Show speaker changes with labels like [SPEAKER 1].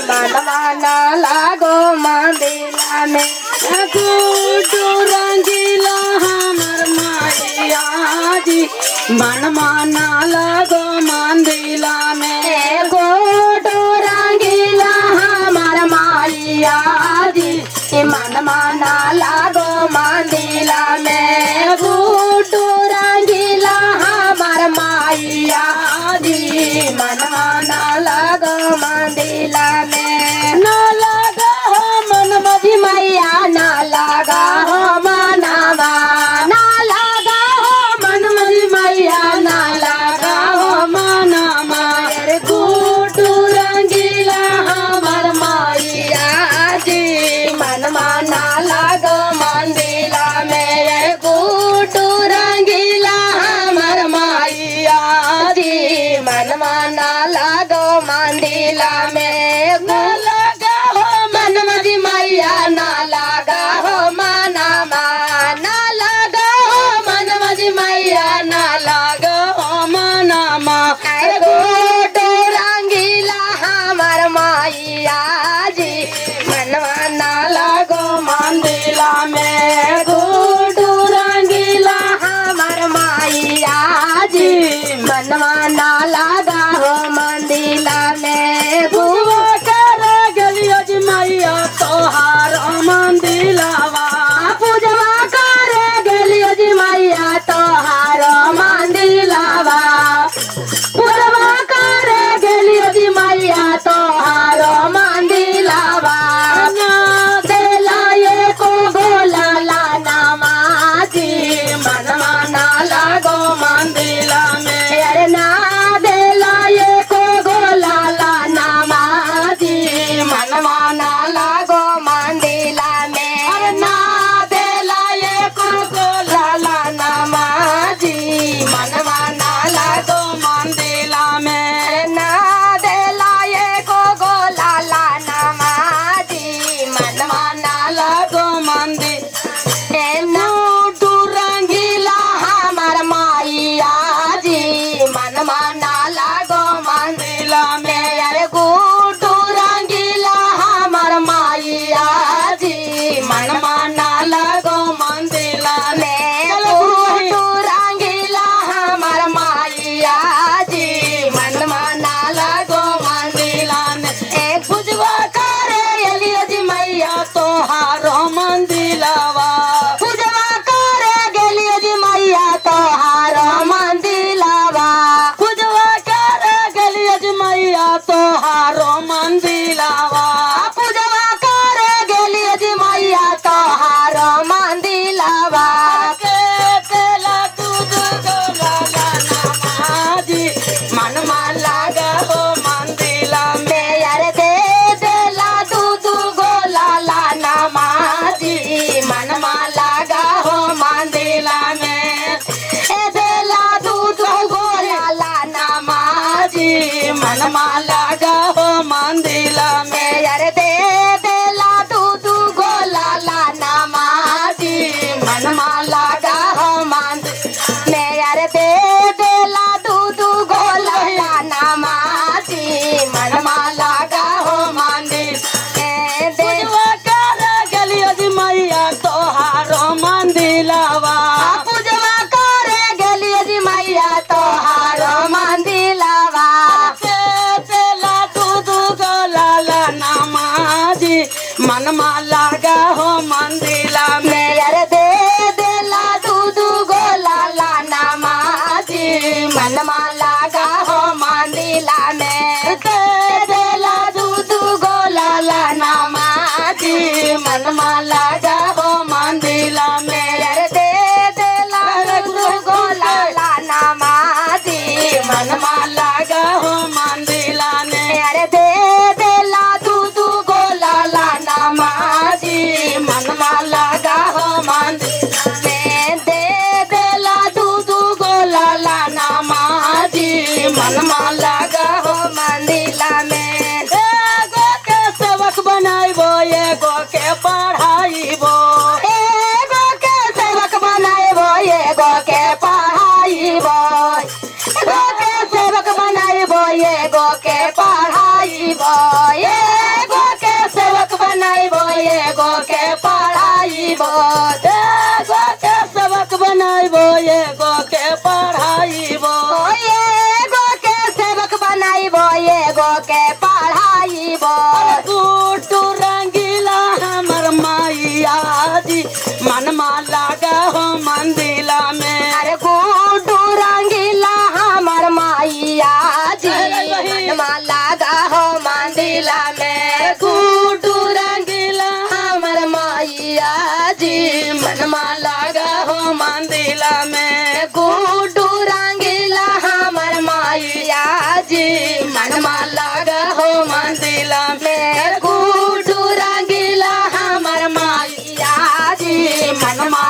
[SPEAKER 1] मनवा ना लागो मंदिला में
[SPEAKER 2] गुड्डू रंगीला हमर मैया जी मनवा ना लागो मंदिला में
[SPEAKER 1] गोटो रंगीला हमार माइया जी मनवा ना लागो मंदिला में गोटो रंगीला हमार माइया जी मनवा ना लागो मंदिला में
[SPEAKER 2] ना लगा हो मन मजी
[SPEAKER 1] मैया ना लगा हो मनवा ना लगा हो मन मजी मैया ना लगा हो
[SPEAKER 2] मनमा
[SPEAKER 1] गुड्डू रंगीला हमर माइया जी मनवा ना लागो मंदिला में गुड्डू रंगीला हमर माइया जी मनवा ना लागो मंदिला में
[SPEAKER 2] ना लगा हो
[SPEAKER 1] मन मजी मैया ना लगा हो मनवा ना लगा हो मन मजी मैया ना
[SPEAKER 2] लगा हो मनमा
[SPEAKER 1] गोटो रंगीला हमार माइया जी मनवा ना लागो
[SPEAKER 2] मंदिला में
[SPEAKER 1] गोटो रंगीला हमार माइया जी मनवा ना लागा हो मंदिला में
[SPEAKER 2] बुआ कर गलियो जी मैया तोहार मंदिलावा
[SPEAKER 1] पूजवा करे गेलियो जी मैया तोहार मंदिलावा पूजवा करे गेलियो जी मैया तोहार मंदिलावा
[SPEAKER 2] ना
[SPEAKER 1] देला ये को गोला लाना माजी मनवा ना लागो
[SPEAKER 2] मंदिला में
[SPEAKER 1] अरे ना देला ये को गोला लाना माजी मनवा ना लागो मंदिला में
[SPEAKER 2] अरे ना देला ये को
[SPEAKER 1] लाला ना माजी मनवा ना लागो
[SPEAKER 2] मंदिला में
[SPEAKER 1] ना देला ये को गोला लाना माजी मनवा ना लागो
[SPEAKER 2] मंदिर
[SPEAKER 1] गुड्डू रंगीला हमार माइया जी मनवा ना लागो मंदिला में अरे गुड्डू रंगीला हमार माइया जी मनवा ना लागो
[SPEAKER 2] मंदिला
[SPEAKER 1] में गुड्डू रंगीला हमार माइया जी मनवा ना लागो
[SPEAKER 2] मंदिला में
[SPEAKER 1] एक पूजवा करे एलियो जी मैया
[SPEAKER 2] तोहार मंदिलावा
[SPEAKER 1] पूजवा करे गेलियो जी मैया तोहार मंदिलावा
[SPEAKER 2] पूजवा कर गलियो जी मैया तोहार मंदिलावा
[SPEAKER 1] पूजवा करे गेलियो जी मैया तोहार मंदिलावा
[SPEAKER 2] के तेला दूध गोला नमाजी मनमा लागा हो मंदिला में
[SPEAKER 1] मेयर दे देला दूध गोला लाना माजी मनवा लागा हो
[SPEAKER 2] मंदिला में
[SPEAKER 1] ए देला दूध गोला लाना माजी
[SPEAKER 2] मनमा लागा हो मंदिला में
[SPEAKER 1] मेयर दे देला दूध गोला लाना माजी
[SPEAKER 2] मनमा लागा हो मंदिर
[SPEAKER 1] मेयर दे देला दूध गोला लाना माजी मनवा लागा हो
[SPEAKER 2] मंदिर
[SPEAKER 1] ए दे
[SPEAKER 2] पूजवा कर गलियो जी मैया तोहार मंदिलावा
[SPEAKER 1] पूजवा करे गेलियो जी मैया तोहार मंदिलावा
[SPEAKER 2] के तेला दूध गोला नमाजी मनमा लागा हो मंदिला में
[SPEAKER 1] मेयर दे देला दूध गोला लाना माजी मनवा लागा हो मंदिला में
[SPEAKER 2] के
[SPEAKER 1] देला दूध गोला लाना माजी मनवा लागा हो
[SPEAKER 2] मंदिला में
[SPEAKER 1] मेयर दे देला दूध गोला लाना माजी मनवा
[SPEAKER 2] मनमा लागा हो मंदिला में
[SPEAKER 1] मेयर दे देला दूध गोला लाना माजी
[SPEAKER 2] मनमा लागा हो मंदिर
[SPEAKER 1] में दे देला दूध गोला लाना माजी
[SPEAKER 2] मनमा लागा
[SPEAKER 1] हो मंदिला में
[SPEAKER 2] एगो के सेवक बनाइबो एगो के पढ़ाइबो
[SPEAKER 1] एगो के सेवक बनाइबो एगो के पढ़ाइबो एगो के सेवक बनाइबो एगो के पढ़ाइबो पढ़ाइबो
[SPEAKER 2] एगो के सबक बनाइबो एगो के पढ़ाइबो
[SPEAKER 1] एगो के सेवक बनाइबो एगो के पढ़ाइबो
[SPEAKER 2] गुड्डू रंगीला हमर मैया जी मनमा लागा हो मंदिला में
[SPEAKER 1] अरे गुड्डू रंगीला हमर मैया जी मनमा लागा हो मंदिला में
[SPEAKER 2] गुड्डू रंगीला
[SPEAKER 1] हमर मैया जी
[SPEAKER 2] मनमा लागा हो मंदिला में
[SPEAKER 1] गुड्डू रंगीला हमर मैया जी
[SPEAKER 2] मनमा लागा हो मंदिला में
[SPEAKER 1] गुड्डू रंगीला हमर मैया जी
[SPEAKER 2] मनमा